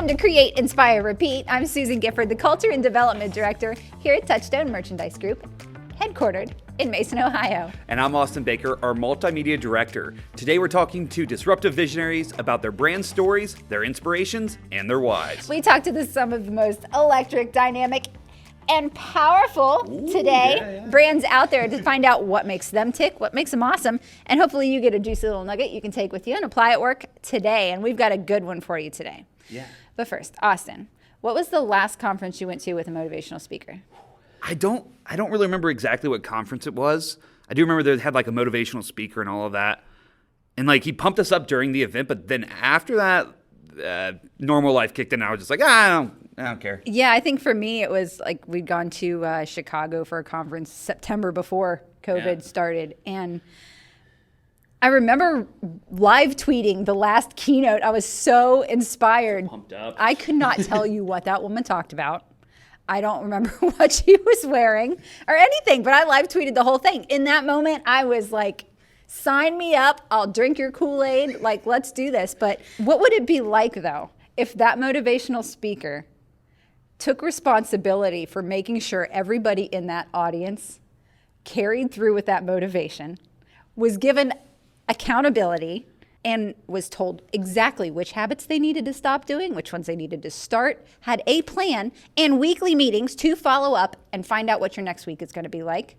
Welcome to Create, Inspire, Repeat. I'm Susan Gifford, the Culture and Development Director here at Touchstone Merchandise Group, headquartered in Mason, Ohio. And I'm Austin Baker, our Multimedia Director. Today we're talking to disruptive visionaries about their brand stories, their inspirations, and their whys. We talked to some of the most electric, dynamic, and powerful brands out there to find out what makes them tick, what makes them awesome, and hopefully you get a juicy little nugget you can take with you and apply at work today. And we've got a good one for you today. Yeah. But first, Austin, what was the last conference you went to with a motivational speaker? I don't really remember exactly what conference it was. I do remember they had like a motivational speaker and all of that. And like he pumped us up during the event, but then after that, normal life kicked in. And I was just like, I don't care. Yeah, I think for me it was like we'd gone to Chicago for a conference September before COVID started. And I remember live tweeting the last keynote. I was so inspired. Pumped up. I could not tell you what that woman talked about. I don't remember what she was wearing or anything, but I live tweeted the whole thing. In that moment, I was like, sign me up. I'll drink your Kool-Aid. Like, let's do this. But what would it be like, though, if that motivational speaker took responsibility for making sure everybody in that audience carried through with that motivation, was given accountability, and was told exactly which habits they needed to stop doing, which ones they needed to start, had a plan, and weekly meetings to follow up and find out what your next week is going to be like?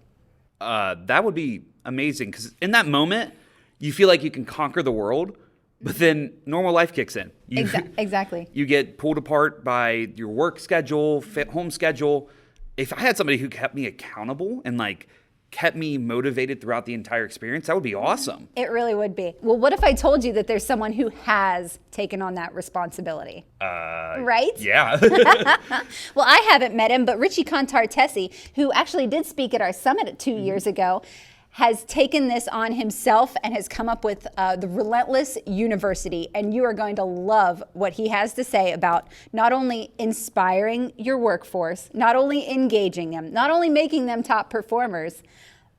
That would be amazing because in that moment, you feel like you can conquer the world, but then normal life kicks in. Exactly. You get pulled apart by your work schedule, home schedule. If I had somebody who kept me accountable and like kept me motivated throughout the entire experience, that would be awesome. It really would be. Well, what if I told you that there's someone who has taken on that responsibility? Right? Yeah. Well, I haven't met him, but Richie Contartesi, who actually did speak at our summit 2 years ago, has taken this on himself and has come up with the Relentless University. And you are going to love what he has to say about not only inspiring your workforce, not only engaging them, not only making them top performers,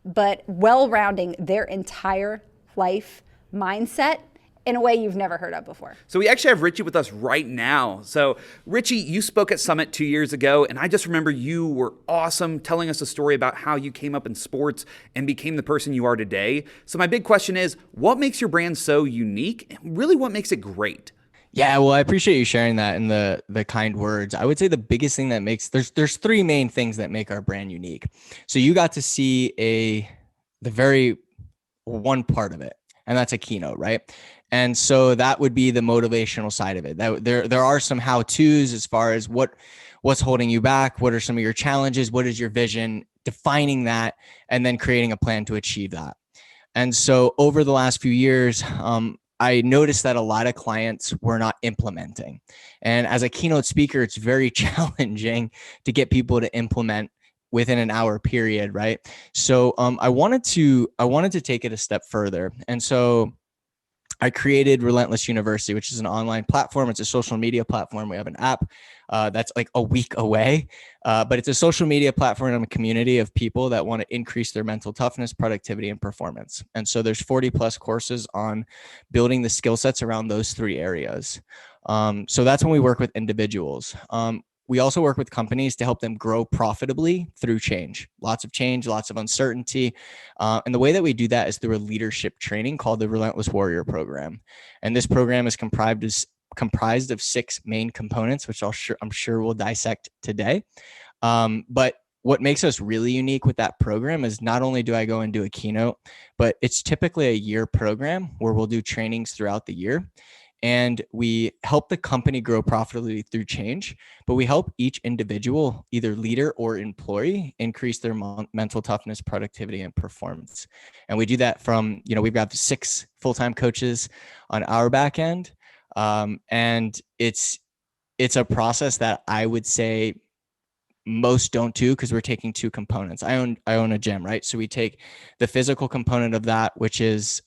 but well-rounding their entire life mindset in a way you've never heard of before. So we actually have Richie with us right now. So Richie, you spoke at Summit 2 years ago, and I just remember you were awesome telling us a story about how you came up in sports and became the person you are today. So my big question is, what makes your brand so unique, and really what makes it great? Yeah, well, I appreciate you sharing that and the kind words. I would say the biggest thing that makes, there's three main things that make our brand unique. So you got to see the very one part of it, and that's a keynote, right? And so that would be the motivational side of it. That there are some how-tos as far as what's holding you back, what are some of your challenges, what is your vision, defining that, and then creating a plan to achieve that. And so over the last few years, I noticed that a lot of clients were not implementing. And as a keynote speaker, it's very challenging to get people to implement within an hour period, right? So I wanted to take it a step further. And so I created Relentless University, which is an online platform. It's a social media platform. We have an app that's like a week away, but it's a social media platform and a community of people that want to increase their mental toughness, productivity, and performance. And so there's 40 plus courses on building the skill sets around those three areas. So that's when we work with individuals. We also work with companies to help them grow profitably through change, lots of uncertainty. And the way that we do that is through a leadership training called the Relentless Warrior Program. And this program is comprised of 6 main components, which I'm sure we'll dissect today. But what makes us really unique with that program is not only do I go and do a keynote, but it's typically a year program where we'll do trainings throughout the year. And we help the company grow profitably through change, but we help each individual, either leader or employee, increase their mental toughness, productivity, and performance. And we do that from, we've got 6 full-time coaches on our back end. And it's a process that I would say most don't do because we're taking 2 components. I own a gym, right? So we take the physical component of that, which is,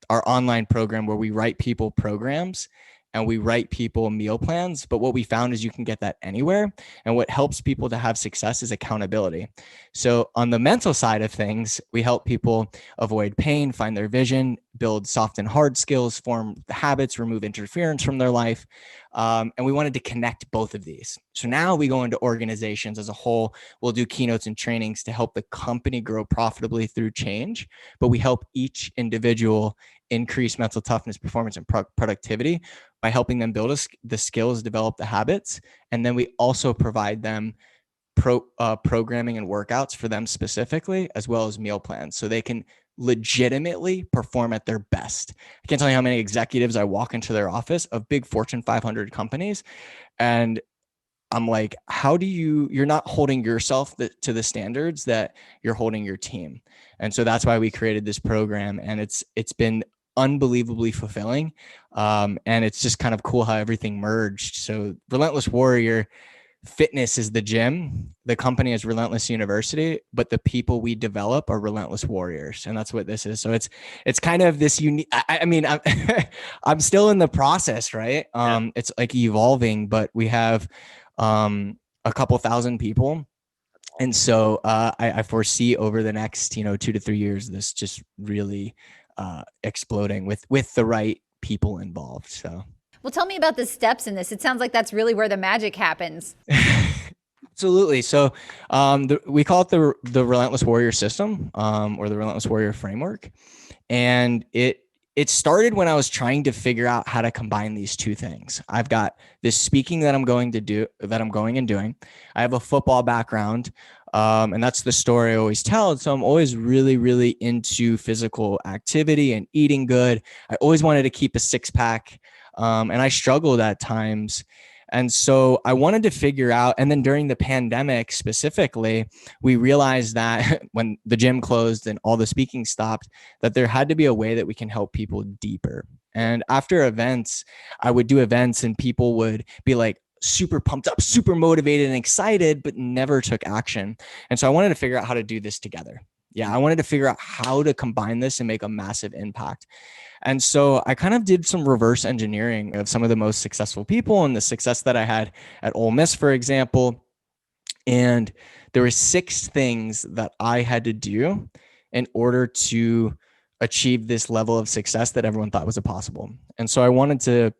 our online program where we write people programs and we write people meal plans. But what we found is you can get that anywhere. And what helps people to have success is accountability. So on the mental side of things, we help people avoid pain, find their vision, build soft and hard skills, form habits, remove interference from their life. And we wanted to connect both of these. So now we go into organizations as a whole. We'll do keynotes and trainings to help the company grow profitably through change, but we help each individual increase mental toughness, performance, and productivity by helping them build the skills, develop the habits. And then we also provide them programming and workouts for them specifically, as well as meal plans, so they can legitimately perform at their best. I can't tell you how many executives I walk into their office of big Fortune 500 companies, and I'm like, how do you're not holding yourself to the standards that you're holding your team. And so that's why we created this program, and it's been unbelievably fulfilling. And it's just kind of cool how everything merged. So Relentless Warrior Fitness is the gym. The company is Relentless University, but the people we develop are Relentless Warriors. And that's what this is. So it's kind of this unique, I mean, I'm still in the process, right? It's like evolving, but we have a couple thousand people. And so I foresee over the next, 2 to 3 years, this just really exploding with the right people involved. So. Well, tell me about the steps in this. It sounds like that's really where the magic happens. Absolutely. So we call it the Relentless Warrior system, or the Relentless Warrior framework. And it started when I was trying to figure out how to combine these two things. I've got this speaking that I'm going and doing. I have a football background. And that's the story I always tell. So I'm always really, really into physical activity and eating good. I always wanted to keep a 6-pack. And I struggled at times. And so I wanted to figure out, and then during the pandemic specifically, we realized that when the gym closed and all the speaking stopped, that there had to be a way that we can help people deeper. And after events, I would do events and people would be like super pumped up, super motivated and excited, but never took action. And so I wanted to figure out how to do this together. I wanted to figure out how to combine this and make a massive impact. And so I kind of did some reverse engineering of some of the most successful people and the success that I had at Ole Miss, for example. And there were 6 things that I had to do in order to achieve this level of success that everyone thought was impossible. And so I wanted to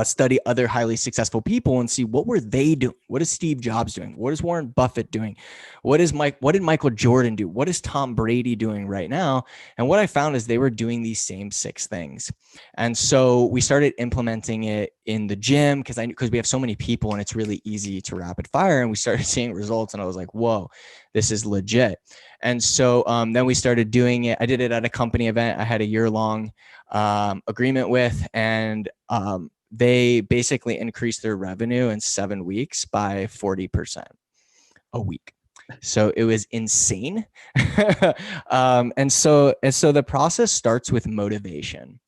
study other highly successful people and see what were they doing. What is Steve Jobs doing? What is Warren Buffett doing? What did Michael Jordan do? What is Tom Brady doing right now? And what I found is they were doing these same 6 things. And so we started implementing it in the gym because we have so many people and it's really easy to rapid fire. And we started seeing results and I was like, whoa, this is legit. And so then we started doing it. I did it at a company event I had a year-long agreement with, and they basically increased their revenue in 7 weeks by 40% a week. So it was insane. And so the process starts with motivation.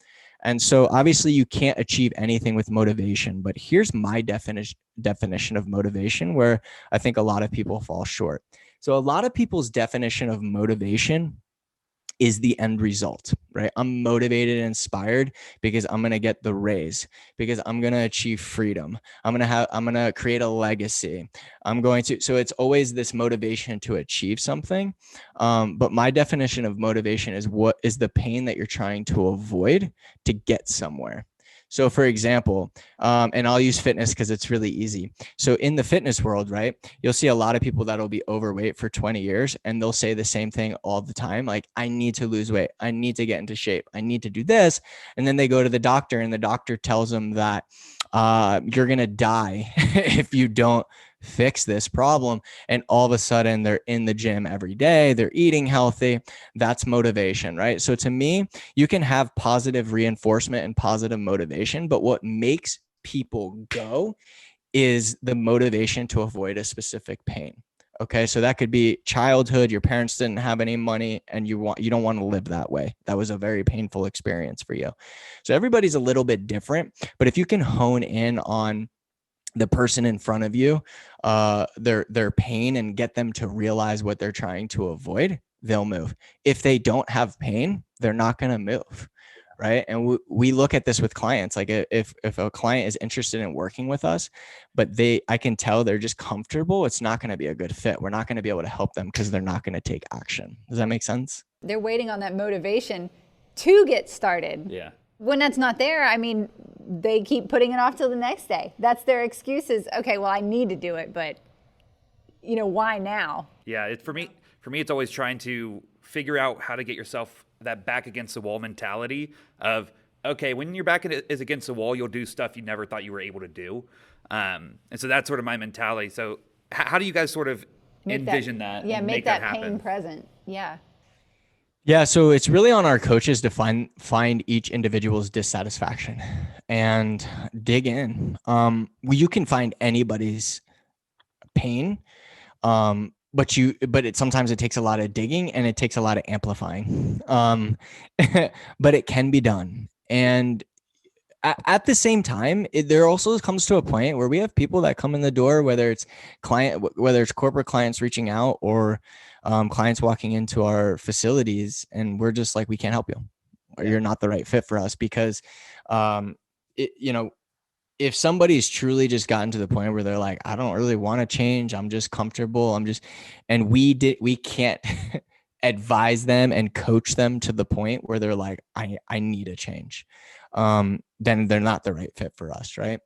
And so obviously you can't achieve anything with motivation, but here's my definition of motivation where I think a lot of people fall short. So a lot of people's definition of motivation is the end result, right? I'm motivated and inspired because I'm going to get the raise, because I'm going to achieve freedom. I'm going to create a legacy. So it's always this motivation to achieve something. But my definition of motivation is what is the pain that you're trying to avoid to get somewhere. So for example, and I'll use fitness because it's really easy. So in the fitness world, right, you'll see a lot of people that'll be overweight for 20 years and they'll say the same thing all the time. Like, I need to lose weight. I need to get into shape. I need to do this. And then they go to the doctor and the doctor tells them that you're going to die if you don't fix this problem. And all of a sudden they're in the gym every day. They're eating healthy. That's motivation, right? So to me, you can have positive reinforcement and positive motivation, but what makes people go is the motivation to avoid a specific pain. Okay. So that could be childhood. Your parents didn't have any money and you don't want to live that way. That was a very painful experience for you. So everybody's a little bit different, but if you can hone in on the person in front of you, their pain, and get them to realize what they're trying to avoid, they'll move. If they don't have pain, they're not going to move. Right. And we look at this with clients. Like if a client is interested in working with us, but I can tell they're just comfortable, it's not going to be a good fit. We're not going to be able to help them because they're not going to take action. Does that make sense? They're waiting on that motivation to get started. Yeah. When that's not there, I mean, they keep putting it off till the next day. That's their excuses. Okay, well, I need to do it, but why now? Yeah, for me, it's always trying to figure out how to get yourself that back against the wall mentality of, okay, when your back is against the wall, you'll do stuff you never thought you were able to do. And so that's sort of my mentality. So how do you guys sort of envision that? Yeah, and make that happen? pain present. Yeah. Yeah, so it's really on our coaches to find each individual's dissatisfaction and dig in. You can find anybody's pain, but sometimes it takes a lot of digging and it takes a lot of amplifying. But it can be done. And at the same time, there also comes to a point where we have people that come in the door, whether it's corporate clients reaching out or clients walking into our facilities, and we're just like, we can't help you, or you're not the right fit for us, because if somebody's truly just gotten to the point where they're like, I don't really want to change, I'm just comfortable, and we can't advise them and coach them to the point where they're like, I need a change. Then they're not the right fit for us, right?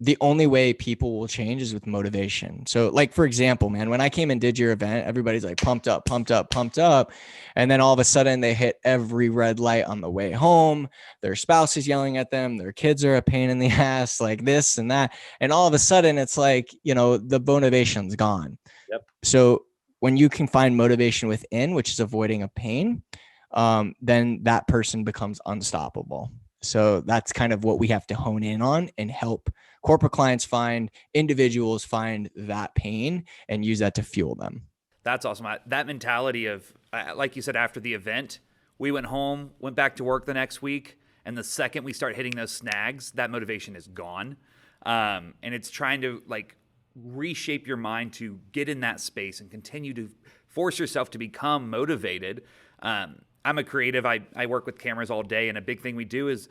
The only way people will change is with motivation. So like, for example, man, when I came and did your event, everybody's like pumped up. And then all of a sudden they hit every red light on the way home. Their spouse is yelling at them. Their kids are a pain in the ass, like this and that. And all of a sudden it's like, the motivation's gone. Yep. So when you can find motivation within, which is avoiding a pain, then that person becomes unstoppable. So that's kind of what we have to hone in on and help corporate clients find, individuals find that pain and use that to fuel them. That's awesome. That mentality of, like you said, after the event, we went home, went back to work the next week. And the second we start hitting those snags, that motivation is gone. And it's trying to reshape your mind to get in that space and continue to force yourself to become motivated. I'm a creative. I work with cameras all day. And a big thing we do is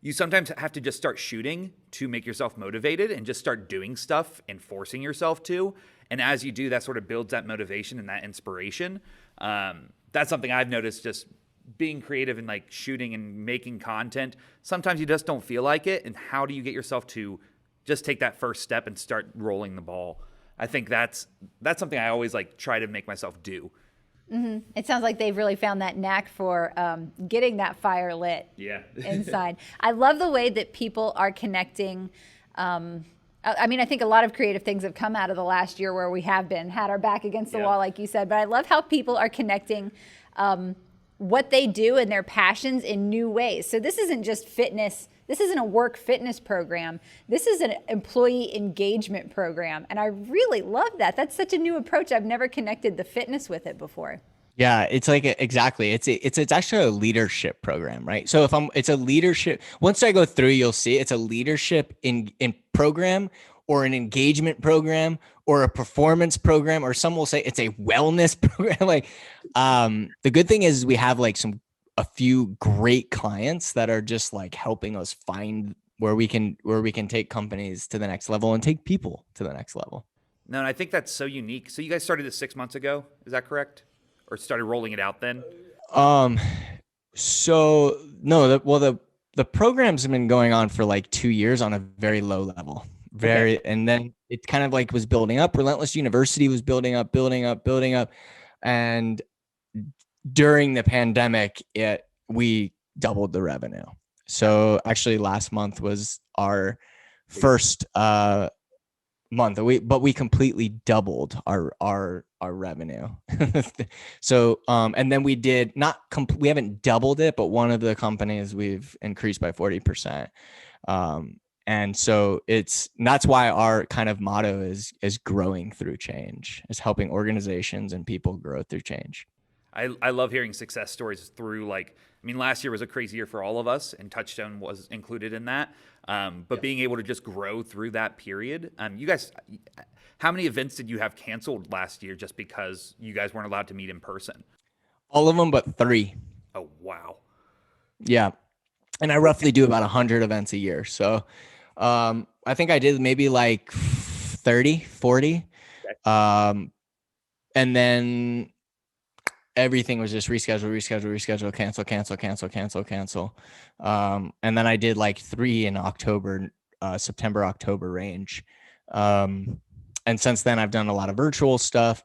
you sometimes have to just start shooting to make yourself motivated and just start doing stuff and forcing yourself to. And as you do, that sort of builds that motivation and that inspiration. That's something I've noticed just being creative and shooting and making content. Sometimes you just don't feel like it. And how do you get yourself to just take that first step and start rolling the ball? I think that's something I always try to make myself do. Mm-hmm. It sounds like they've really found that knack for getting that fire lit inside. I love the way that people are connecting. I think a lot of creative things have come out of the last year where we have had our back against the wall, like you said. But I love how people are connecting what they do and their passions in new ways. So this isn't just fitness. This isn't a work fitness program. This is an employee engagement program. And I really love that. That's such a new approach. I've never connected the fitness with it before. Yeah, it's exactly. It's actually a leadership program, right? So it's a leadership. Once I go through, you'll see it's a leadership in program, or an engagement program, or a performance program, or some will say it's a wellness program. The good thing is we have a few great clients that are just helping us find where we can take companies to the next level and take people to the next level. No, and I think that's so unique. So you guys started this 6 months ago, is that correct? Or started rolling it out then? So no, the programs have been going on for 2 years on a very low level. And then it kind of was building up. Relentless University was building up. And during the pandemic, we doubled the revenue. So actually last month was our first month, but we completely doubled our revenue. So and then we did we haven't doubled it, but one of the companies we've increased by 40%. And so that's why our kind of motto is growing through change, is helping organizations and people grow through change. I love hearing success stories through last year was a crazy year for all of us, and Touchstone was included in that. But being able to just grow through that period. You guys, how many events did you have canceled last year just because you guys weren't allowed to meet in person? All of them but 3. Oh, wow. Yeah. And I roughly do about 100 events a year. So I think I did maybe 30, 40. Okay. And then everything was just reschedule, cancel. And then I did like 3 in October, September, October range. And since then I've done a lot of virtual stuff,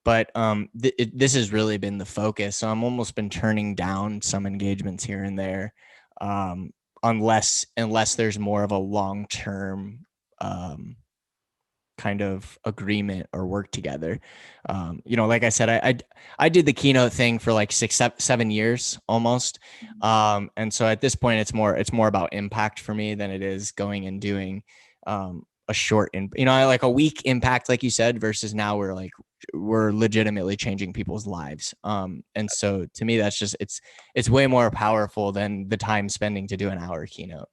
but this has really been the focus. So I'm almost been turning down some engagements here and there, unless there's more of a long-term kind of agreement or work together. Like I said, I did the keynote thing for like 7 years almost. And so at this point it's more about impact for me than it is going and doing a short, like a week impact, like you said, versus now we're legitimately changing people's lives. And so to me, that's just, it's way more powerful than the time spending to do an hour keynote.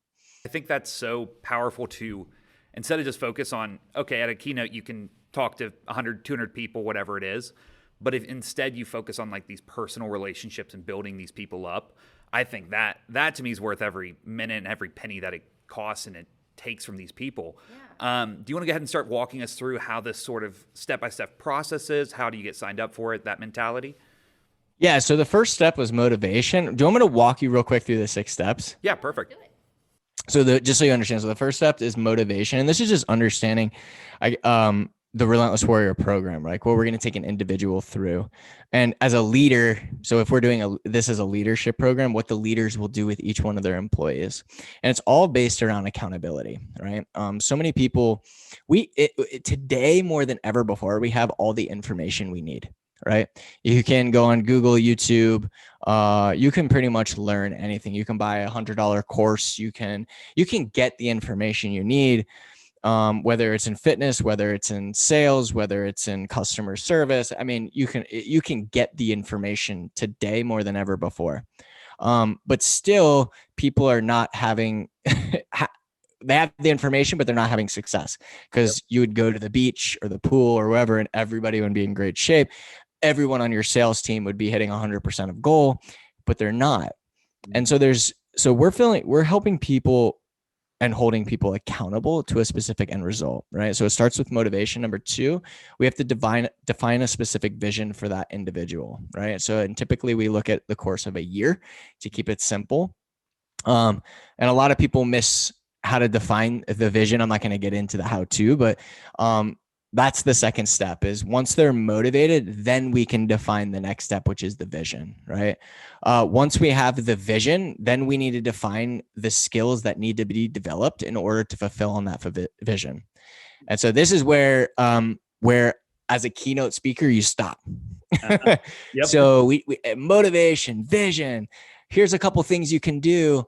I think that's so powerful to, instead of just focus on, okay, at a keynote, you can talk to 100, 200 people, whatever it is. But if instead you focus on like these personal relationships and building these people up, I think that to me is worth every minute and every penny that it costs and it takes from these people. Yeah. Do you want to go ahead and start walking us through how this sort of step-by-step process is? How do you get signed up for it, that mentality? Yeah, so the first step was motivation. Do you want me to walk you real quick through the 6 steps? Yeah, perfect. So just so you understand, so the first step is motivation. And this is just understanding the Relentless Warrior program, right? What we're going to take an individual through. And as a leader, so if we're doing this as a leadership program, what the leaders will do with each one of their employees. And it's all based around accountability, right? So many people, today more than ever before, we have all the information we need, right? You can go on Google, YouTube. You can pretty much learn anything. You can buy $100 course. You can get the information you need, whether it's in fitness, whether it's in sales, whether it's in customer service. I mean, you can get the information today more than ever before. But still, people are not having they have the information, but they're not having success, because you would go to the beach or the pool or wherever, and everybody would be in great shape. Everyone on your sales team would be hitting 100% of goal, but they're not. And so we're helping people and holding people accountable to a specific end result, right? So it starts with motivation. Number 2, we have to define a specific vision for that individual, right? So, and typically we look at the course of a year to keep it simple. And a lot of people miss how to define the vision. I'm not going to get into the how-to, but that's the second step. Is once they're motivated, then we can define the next step, which is the vision, right? Once we have the vision, then we need to define the skills that need to be developed in order to fulfill on that vision. And so this is where as a keynote speaker, you stop. Yep. So we motivation, vision. Here's a couple things you can do.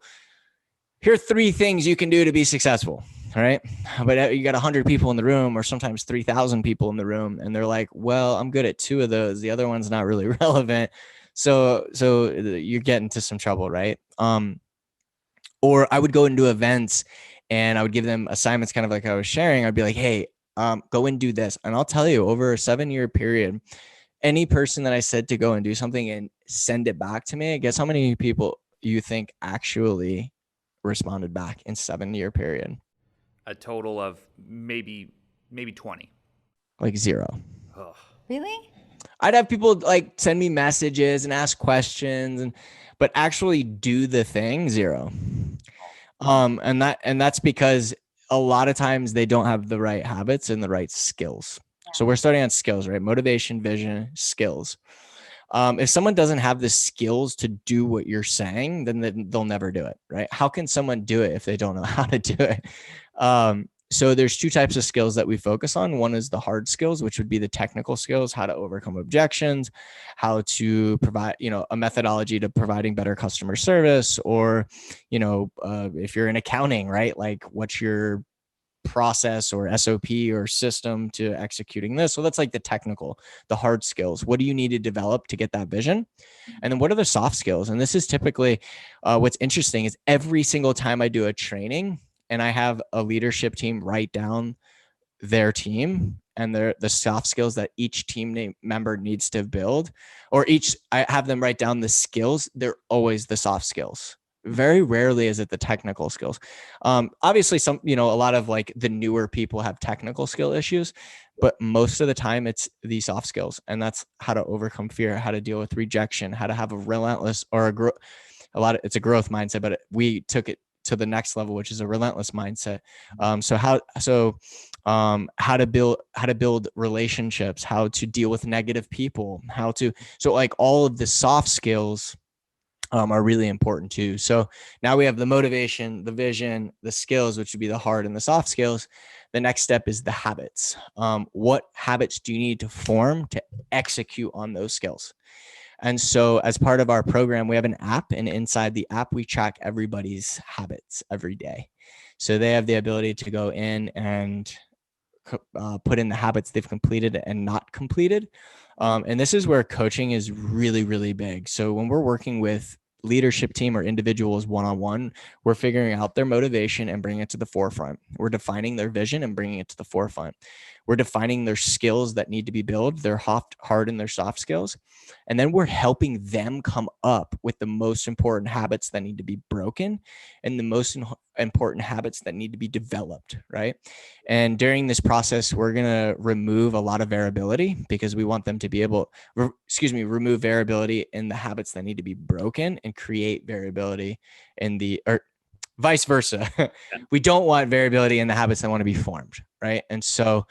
Here are 3 things you can do to be successful. All right. But you got 100 people in the room, or sometimes 3,000 people in the room. And they're like, well, I'm good at 2 of those. The other one's not really relevant. So you get into some trouble. Right. Or I would go into events and I would give them assignments, kind of like I was sharing. I'd be like, hey, go and do this. And I'll tell you, over a 7-year period, any person that I said to go and do something and send it back to me, guess how many people you think actually responded back in 7-year period? A total of maybe 20. Like 0. Ugh. Really? I'd have people like send me messages and ask questions, but actually do the thing, 0. And that's because a lot of times they don't have the right habits and the right skills. So we're starting on skills, right? Motivation, vision, skills. If someone doesn't have the skills to do what you're saying, then they'll never do it, right? How can someone do it if they don't know how to do it? So there's 2 types of skills that we focus on. One is the hard skills, which would be the technical skills, how to overcome objections, how to provide, a methodology to providing better customer service, or, if you're in accounting, right? Like what's your process or SOP or system to executing this? So that's like the hard skills. What do you need to develop to get that vision? And then what are the soft skills? And this is typically what's interesting is every single time I do a training and I have a leadership team write down their team and the soft skills that each team member needs to build, or I have them write down the skills, they're always the soft skills. very rarely is it the technical skills. Obviously a lot of like the newer people have technical skill issues, but most of the time it's the soft skills, and that's how to overcome fear, how to deal with rejection, how to have a relentless or it's a growth mindset, but we took it to the next level, which is a relentless mindset. How to build relationships, how to deal with negative people, so like all of the soft skills are really important too. So now we have the motivation, the vision, the skills, which would be the hard and the soft skills. The next step is the habits. What habits do you need to form to execute on those skills? And so as part of our program, we have an app, and inside the app, we track everybody's habits every day. So they have the ability to go in and put in the habits they've completed and not completed. And this is where coaching is really, really big. So when we're working with leadership team or individuals one-on-one, we're figuring out their motivation and bringing it to the forefront. We're defining their vision and bringing it to the forefront. We're defining their skills that need to be built, their hard and their soft skills. And then we're helping them come up with the most important habits that need to be broken and the most important habits that need to be developed, right? And during this process, we're going to remove a lot of variability because we want them to be remove variability in the habits that need to be broken and create variability or vice versa. We don't want variability in the habits that want to be formed, right? And so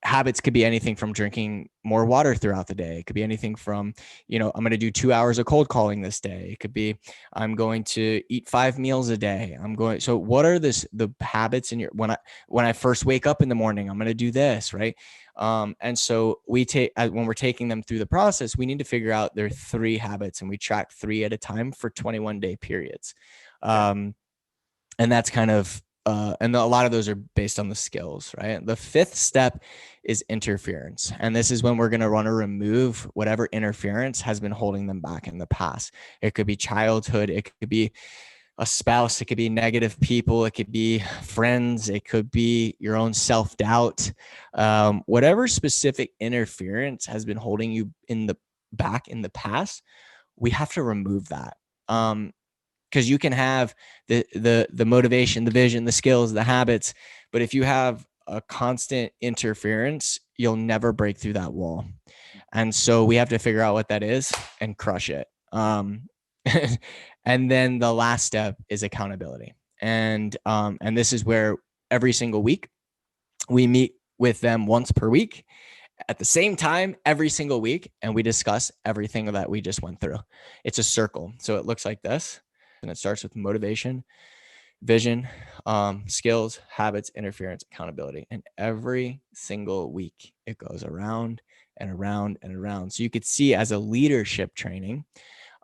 habits could be anything from drinking more water throughout the day. It could be anything from, I'm going to do 2 hours of cold calling this day. It could be, I'm going to eat 5 meals a day. So what are the habits when I first wake up in the morning, I'm going to do this, right? And so when we're taking them through the process, we need to figure out their 3 habits, and we track 3 at a time for 21-day periods. And that's kind of, and a lot of those are based on the skills, right? The 5th step is interference. And this is when we're going to want to remove whatever interference has been holding them back in the past. It could be childhood. It could be a spouse. It could be negative people. It could be friends. It could be your own self-doubt. Whatever specific interference has been holding you back in the past, we have to remove that. Because you can have the motivation, the vision, the skills, the habits, but if you have a constant interference, you'll never break through that wall. And so we have to figure out what that is and crush it. And then the last step is accountability. And this is where every single week we meet with them once per week at the same time every single week, and we discuss everything that we just went through. It's a circle. So it looks like this. And it starts with motivation, vision, skills, habits, interference, accountability. And every single week it goes around and around and around. So you could see as a leadership training,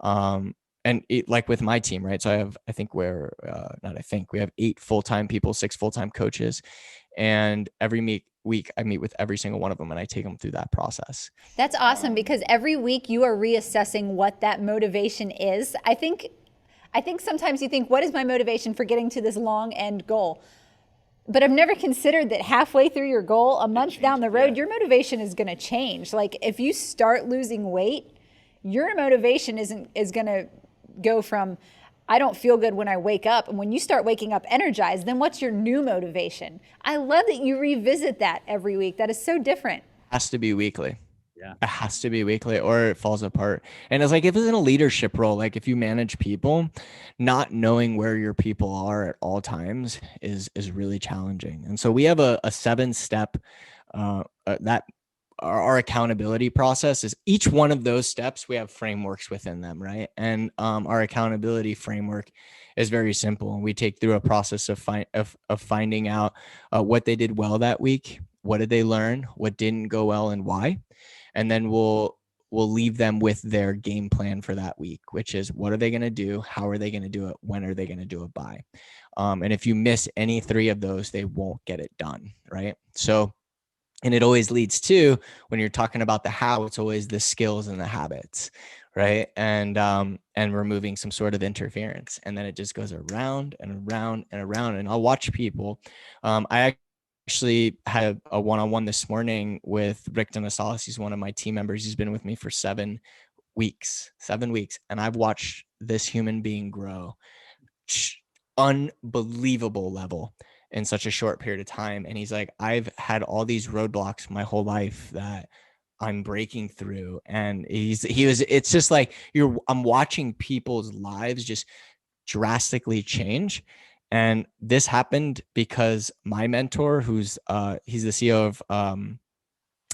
like with my team, right? So we have 8 full-time people, 6 full-time coaches. And every week I meet with every single one of them, and I take them through that process. That's awesome, because every week you are reassessing what that motivation is. I think sometimes you think, what is my motivation for getting to this long end goal? But I've never considered that halfway through your goal, a month down the road, your motivation is going to change. Like if you start losing weight, your motivation is going to go from, I don't feel good when I wake up. And when you start waking up energized, then what's your new motivation? I love that you revisit that every week. That is so different. It has to be weekly. Yeah. It has to be weekly or it falls apart. And it's like, if it's in a leadership role, like if you manage people, not knowing where your people are at all times is really challenging. And so we have a 7-step, that our accountability process is each one of those steps. We have frameworks within them, right? And our accountability framework is very simple. And we take through a process of finding out what they did well that week. What did they learn? What didn't go well and why? And then we'll leave them with their game plan for that week, which is what are they going to do? How are they going to do it? When are they going to do it by? And if you miss any 3 of those, they won't get it done, right? So, and it always leads to, when you're talking about the how, it's always the skills and the habits, right? And removing some sort of interference. And then it just goes around and around and around. And I'll watch people. I actually had a one-on-one this morning with Rick Donasalis. He's one of my team members. He's been with me for 7 weeks. And I've watched this human being grow unbelievable level in such a short period of time. And he's like, I've had all these roadblocks my whole life that I'm breaking through. And it's just like I'm watching people's lives just drastically change. And this happened because my mentor, he's the CEO of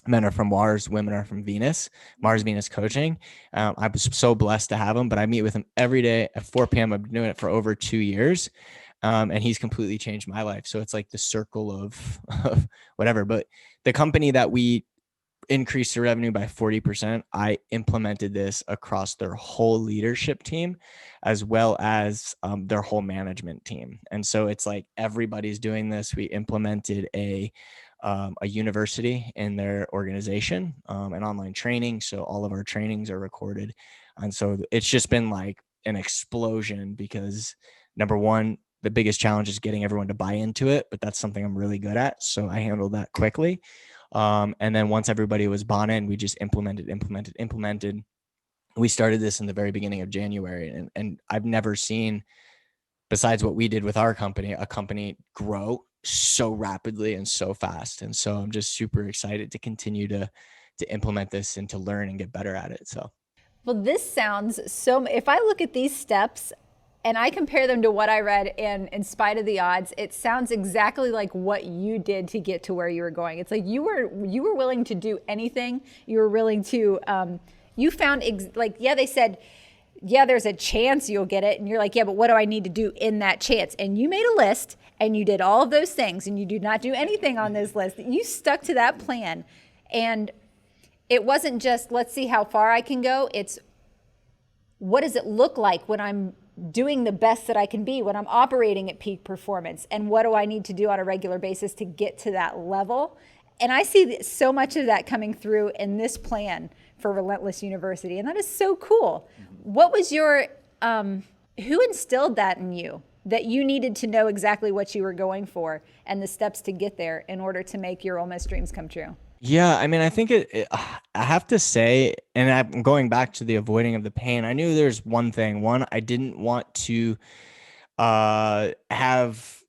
Men Are From Mars, Women Are From Venus, Mars Venus Coaching. I was so blessed to have him, but I meet with him every day at 4 p.m. I've been doing it for over 2 years. And he's completely changed my life. So it's like the circle of whatever. But the company that we increased the revenue by 40%, I implemented this across their whole leadership team, as well as their whole management team. And so it's like everybody's doing this. We implemented a university in their organization, an online training. So all of our trainings are recorded. And so it's just been like an explosion because number one, the biggest challenge is getting everyone to buy into it, but that's something I'm really good at. So I handled that quickly. And then once everybody was bought in, we just implemented. We started this in the very beginning of January, and I've never seen, besides what we did with our company, a company grow so rapidly and so fast. And so I'm just super excited to continue to implement this and to learn and get better at it. So, Well, this sounds so, if I look at these steps and I compare them to what I read in Spite of the Odds, it sounds exactly like what you did to get to where you were going. It's like you were willing to do anything. You were willing to, you found, they said, yeah, there's a chance you'll get it. And you're like, yeah, but what do I need to do in that chance? And you made a list and you did all of those things and you did not do anything on this list. You stuck to that plan. And it wasn't just, let's see how far I can go. It's, what does it look like when I'm doing the best that I can be, when I'm operating at peak performance? And what do I need to do on a regular basis to get to that level? And I see so much of that coming through in this plan for Relentless University. And that is so cool. What was your, who instilled that in you, that you needed to know exactly what you were going for and the steps to get there in order to make your Ole Miss dreams come true? yeah, I mean, I think I have to say, and I'm going back to the avoiding of the pain. I knew there's one thing. One, I didn't want to have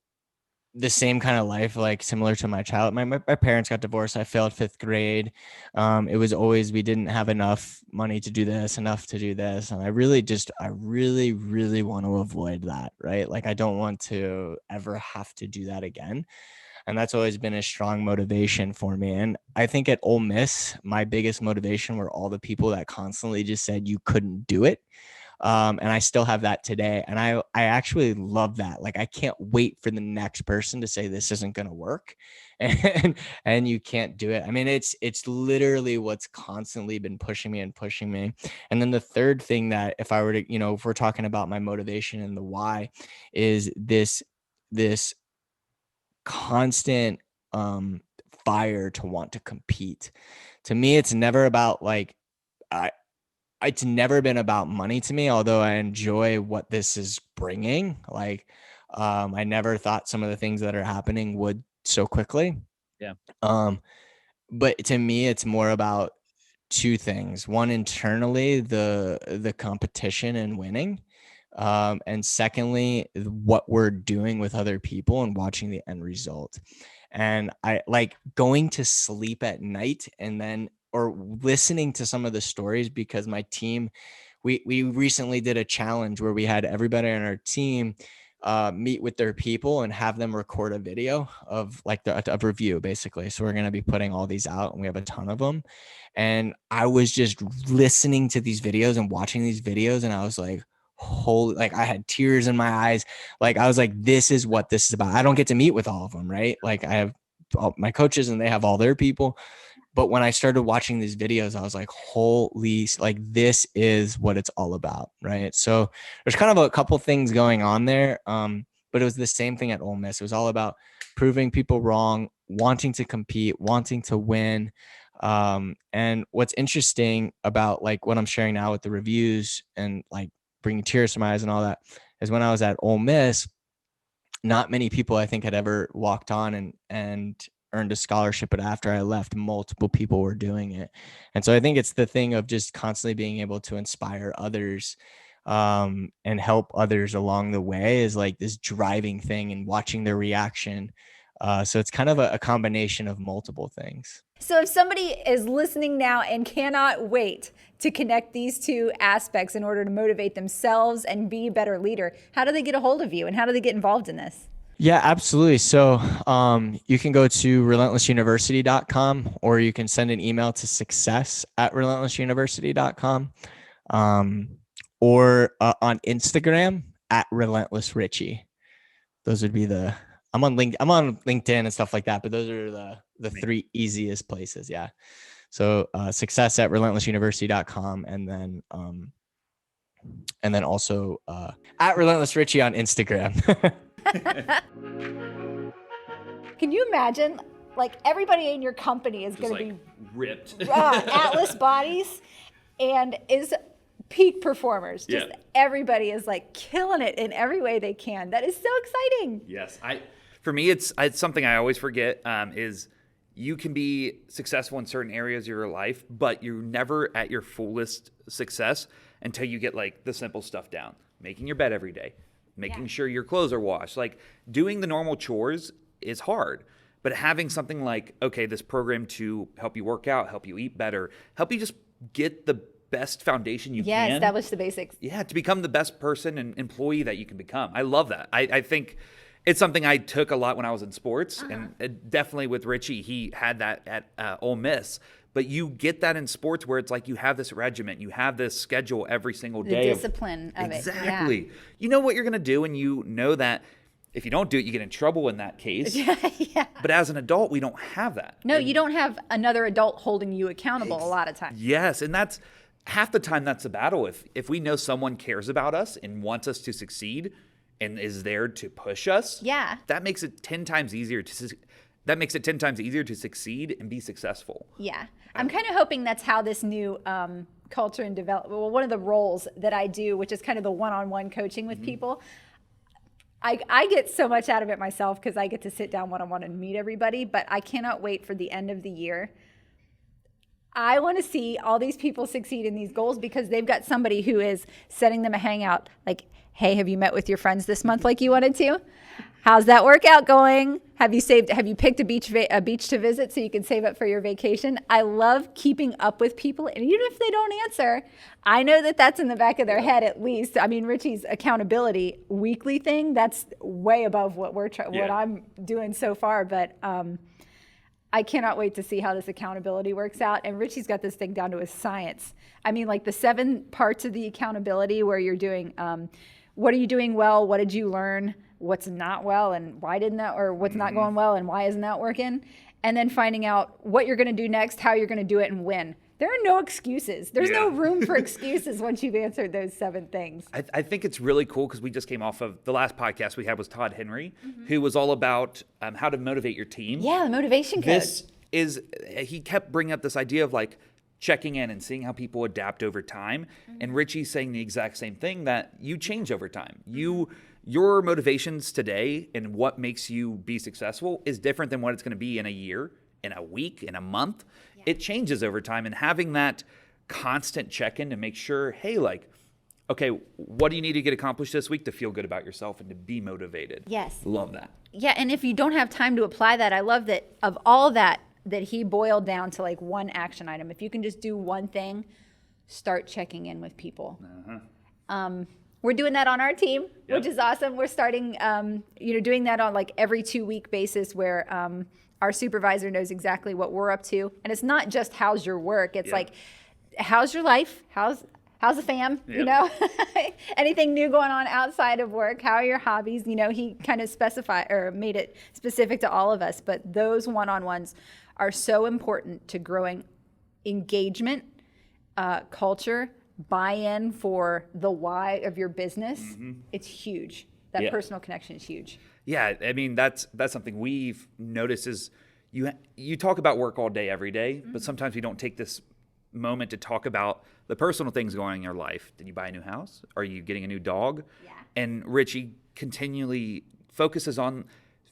the same kind of life, like similar to my child. My parents got divorced. I failed 5th grade. It was always, we didn't have enough money to do this, enough to do this. And I really, really want to avoid that, right? Like I don't want to ever have to do that again. And that's always been a strong motivation for me. And I think at Ole Miss, my biggest motivation were all the people that constantly just said you couldn't do it. And I still have that today. And I actually love that. Like, I can't wait for the next person to say this isn't going to work and you can't do it. I mean, it's literally what's constantly been pushing me. And then the third thing that if I were to, if we're talking about my motivation and the why, is this constant fire to want to compete. To me, it's never about it's never been about money to me, although I enjoy what this is bringing. Like, I never thought some of the things that are happening would so quickly. Yeah. But to me, it's more about two things. One, internally, the competition and winning. And secondly, what we're doing with other people and watching the end result. And I like going to sleep at night and then, or listening to some of the stories, because my team, we recently did a challenge where we had everybody on our team meet with their people and have them record a video of like a review, basically. So we're going to be putting all these out and we have a ton of them. And I was just listening to these videos and watching these videos and I was like, holy, like I had tears in my eyes. Like I was like, this is what this is about. I don't get to meet with all of them, right? Like I have all my coaches and they have all their people. But when I started watching these videos, I was like, holy, like this is what it's all about, right? So there's kind of a couple things going on there. But it was the same thing at Ole Miss. It was all about proving people wrong, wanting to compete, wanting to win. And what's interesting about like what I'm sharing now with the reviews and like bringing tears to my eyes and all that is when I was at Ole Miss, not many people I think had ever walked on and earned a scholarship, but after I left, multiple people were doing it. And so I think it's the thing of just constantly being able to inspire others and help others along the way is like this driving thing and watching their reaction. So it's kind of a combination of multiple things. So if somebody is listening now and cannot wait to connect these two aspects in order to motivate themselves and be a better leader, how do they get a hold of you and how do they get involved in this? Yeah, absolutely. So you can go to relentlessuniversity.com, or you can send an email to success@relentlessuniversity.com, or on Instagram @relentless Richie. Those would be I'm on LinkedIn and stuff like that, but those are the three easiest places. Yeah. So success@relentlessuniversity.com, and then also @relentless Richie on Instagram. Can you imagine, like, everybody in your company is going to be ripped Atlas bodies and is peak performers. Just everybody is like killing it in every way they can. That is so exciting. Yes. For me, it's something I always forget, is you can be successful in certain areas of your life, but you're never at your fullest success until you get like the simple stuff down. Making your bed every day, making sure your clothes are washed. Like doing the normal chores is hard, but having something like, okay, this program to help you work out, help you eat better, help you just get the best foundation you can. Yeah, establish the basics. Yeah, to become the best person and employee that you can become. I love that. I think it's something I took a lot when I was in sports, and definitely with Richie, he had that at Ole Miss. But you get that in sports where it's like you have this regiment, you have this schedule every single day. The discipline of it. Exactly. You know what you're going to do, and you know that if you don't do it, you get in trouble in that case. Yeah. But as an adult, we don't have that. No, you don't have another adult holding you accountable a lot of times. Yes, and that's half the time that's the battle. If we know someone cares about us and wants us to succeed and is there to push us, that makes it 10 times easier to succeed and be successsul. Yeah. I'm kind of hoping that's how this new culture and development, well, one of the roles that I do, which is kind of the one-on-one coaching with people, I get so much out of it myself because I get to sit down one-on-one and meet everybody, but I cannot wait for the end of the year. I want to see all these people succeed in these goals because they've got somebody who is setting them a hangout like, hey, have you met with your friends this month like you wanted to? How's that workout going? Have you picked a beach to visit so you can save up for your vacation? I love keeping up with people. And even if they don't answer, I know that that's in the back of their head at least. I mean, Richie's accountability weekly thing, that's way above what what I'm doing so far. But I cannot wait to see how this accountability works out. And Richie's got this thing down to a science. I mean, like the 7 parts of the accountability where you're doing, what are you doing well? What did you learn? What's not well and why didn't that, or what's not going well and why isn't that working? And then finding out what you're going to do next, how you're going to do it, and when. There are no excuses. There's no room for excuses once you've answered those 7 things. I think it's really cool because we just came off of the last podcast we had was Todd Henry, who was all about how to motivate your team. Yeah, the motivation code. He kept bringing up this idea of like checking in and seeing how people adapt over time. And Richie's saying the exact same thing, that you change over time. Your motivations today and what makes you be successful is different than what it's going to be in a year, in a week, in a month. Yeah. It changes over time, and having that constant check-in to make sure, hey, like, okay, what do you need to get accomplished this week to feel good about yourself and to be motivated? Yes. Love that. Yeah, and if you don't have time to apply that, I love that of all that he boiled down to like one action item. If you can just do one thing, start checking in with people. We're doing that on our team, which is awesome. We're starting, doing that on like every 2-week basis where our supervisor knows exactly what we're up to. And it's not just how's your work. It's like, how's your life? How's the fam? Yep. You know, anything new going on outside of work? How are your hobbies? You know, he kind of made it specific to all of us. But those one-on-ones are so important to growing engagement, culture, buy-in for the why of your business. It's huge. That personal connection is huge. Yeah, I mean that's something we've noticed is you talk about work all day every day, but sometimes we don't take this moment to talk about the personal things going on in your life. Did you buy a new house? Are you getting a new dog? Yeah. And Richie continually focuses on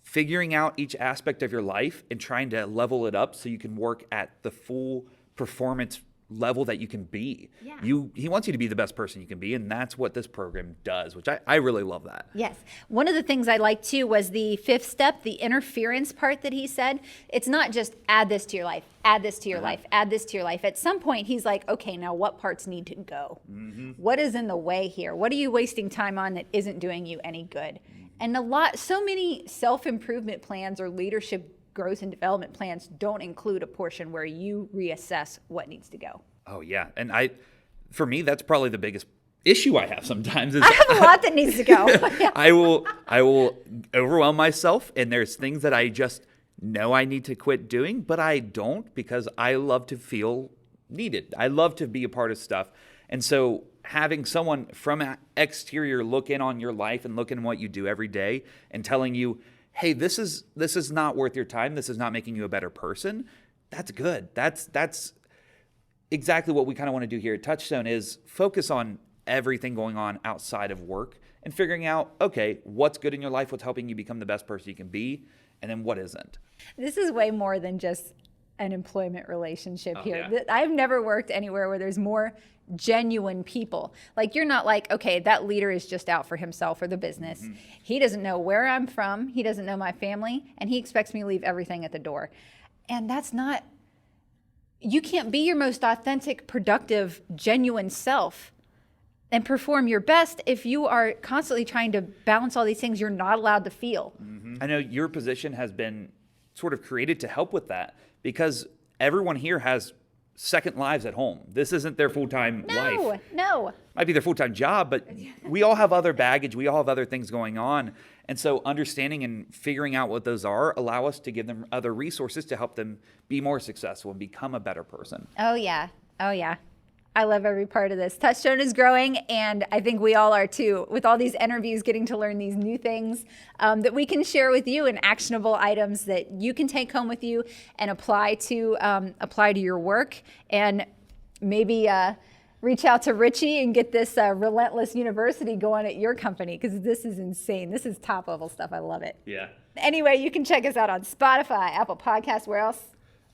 figuring out each aspect of your life and trying to level it up so you can work at the full performance level that you can be. Yeah. He wants you to be the best person you can be, and that's what this program does, which I really love that. Yes. One of the things I liked too was the fifth step, the interference part that he said. It's not just add this to your life, add this to your life, add this to your life. At some point, he's like, okay, now what parts need to go? What is in the way here? What are you wasting time on that isn't doing you any good? And so many self-improvement plans or leadership growth and development plans don't include a portion where you reassess what needs to go. Oh yeah, and for me, that's probably the biggest issue I have sometimes. Is I have a lot that needs to go. I will overwhelm myself, and there's things that I just know I need to quit doing, but I don't because I love to feel needed. I love to be a part of stuff, and so having someone from an exterior look in on your life and look in what you do every day and telling you, hey, this is not worth your time. This is not making you a better person. That's good. That's exactly what we kind of want to do here at Touchstone is focus on everything going on outside of work and figuring out, okay, what's good in your life, what's helping you become the best person you can be, and then what isn't. This is way more than just an employment relationship here. Yeah. I've never worked anywhere where there's more genuine people. Like you're not like, okay, that leader is just out for himself or the business. He doesn't know where I'm from. He doesn't know my family, and he expects me to leave everything at the door. And that's not, you can't be your most authentic, productive, genuine self and perform your best if you are constantly trying to balance all these things you're not allowed to feel. I know your position has been sort of created to help with that because everyone here has second lives at home. This isn't their full-time life. No. Might be their full-time job, but we all have other baggage. We all have other things going on. And so understanding and figuring out what those are allow us to give them other resources to help them be more successful and become a better person. Oh, yeah. I love every part of this. Touchstone is growing, and I think we all are too, with all these interviews, getting to learn these new things that we can share with you and actionable items that you can take home with you and apply to your work, and maybe reach out to Richie and get this Relentless University going at your company, because this is insane. This is top level stuff. I love it. Yeah. Anyway, you can check us out on Spotify, Apple Podcasts, where else?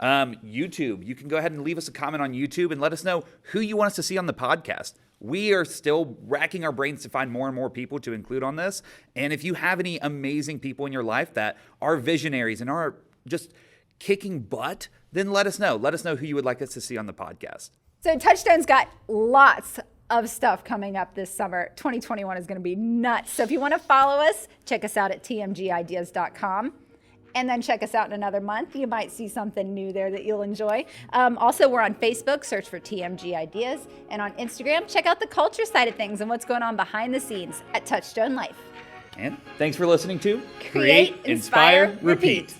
YouTube. You can go ahead and leave us a comment on YouTube and let us know who you want us to see on the podcast. We are still racking our brains to find more and more people to include on this. And if you have any amazing people in your life that are visionaries and are just kicking butt, then let us know. Let us know who you would like us to see on the podcast. So Touchstone's got lots of stuff coming up this summer. 2021 is going to be nuts. So if you want to follow us, check us out at tmgideas.com. And then check us out in another month. You might see something new there that you'll enjoy. Also, we're on Facebook. Search for TMG Ideas. And on Instagram, check out the culture side of things and what's going on behind the scenes at Touchstone Life. And thanks for listening to Create, Inspire, Repeat.